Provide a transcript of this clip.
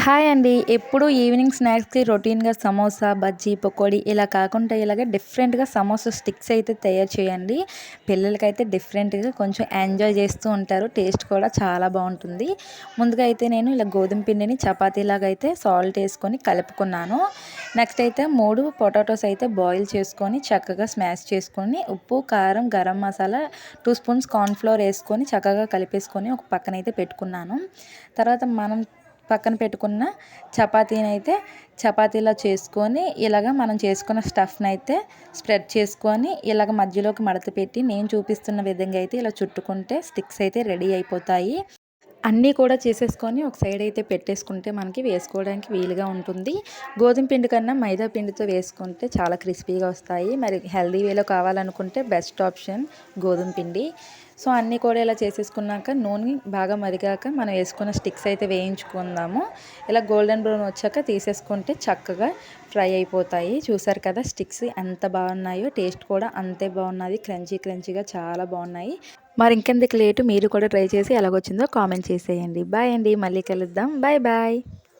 Hi అండి. ఎప్పుడు evening స్నాక్స్‌కి రొటీన్‌గా సమోసా, బజ్జీ, పకోడీ ఇలా కాకుండా ఇలాగ డిఫరెంట్‌గా సమోసా స్టిక్స్ అయితే తయారు చేయండి. పిల్లలకైతే డిఫరెంట్‌గా కొంచెం ఎంజాయ్ చేస్తూ ఉంటారు. టేస్ట్ కూడా చాలా బావుంటుంది. ముందుగా అయితే నేను ఇలా గోధుమ పిండిని చపాతీలాగా అయితే సాల్ట్ ఏసుకొని కలుపుకున్నాను. నెక్స్ట్ అయితే 3 పొటాటోస్ అయితే బాయిల్ చేసుకొని చక్కగా స్మాష్ చేసుకొని ఉప్పు, కారం, garam masala, 2 spoons corn flour ఏసుకొని చక్కగా కలిపేసుకొని ఒక పక్కనైతే పెట్టుకున్నాను. తర్వాత మనం పక్కన పెట్టుకున్న చపాతీనైతే చపాతీలా చేసుకొని ఇలాగ మనం చేసుకున్న స్టఫ్‌నైతే స్ప్రెడ్ చేసుకొని ఇలాగ మధ్యలోకి మడత పెట్టి నేను చూపిస్తున్న విధంగా అయితే ఇలా చుట్టుకుంటే స్టిక్స్ అయితే రెడీ అయిపోతాయి. అన్నీ కూడా చేసేసుకొని ఒక సైడ్ అయితే పెట్టేసుకుంటే మనకి వేసుకోవడానికి వీలుగా ఉంటుంది. గోధుమ పిండి కన్నా మైదా పిండితో వేసుకుంటే చాలా క్రిస్పీగా వస్తాయి. మరి హెల్తీ వేలో కావాలనుకుంటే బెస్ట్ ఆప్షన్ గోధుమ పిండి. సో, అన్నీ కూడా ఇలా చేసేసుకున్నాక నూనె బాగా మరిగాక మనం వేసుకున్న స్టిక్స్ అయితే వేయించుకుందాము. ఇలా గోల్డెన్ బ్రౌన్ వచ్చాక తీసేసుకుంటే చక్కగా ఫ్రై అయిపోతాయి. చూసారు కదా స్టిక్స్ ఎంత బాగున్నాయో, టేస్ట్ కూడా అంతే బాగున్నది. క్రంచీ క్రంచీగా చాలా బాగున్నాయి. మరి ఇంకెందుకు లేటు, మీరు కూడా ట్రై చేసి ఎలాగొచ్చిందో కామెంట్ చేసేయండి. బాయ్ అండి. మళ్ళీ కలుద్దాం. Bye bye.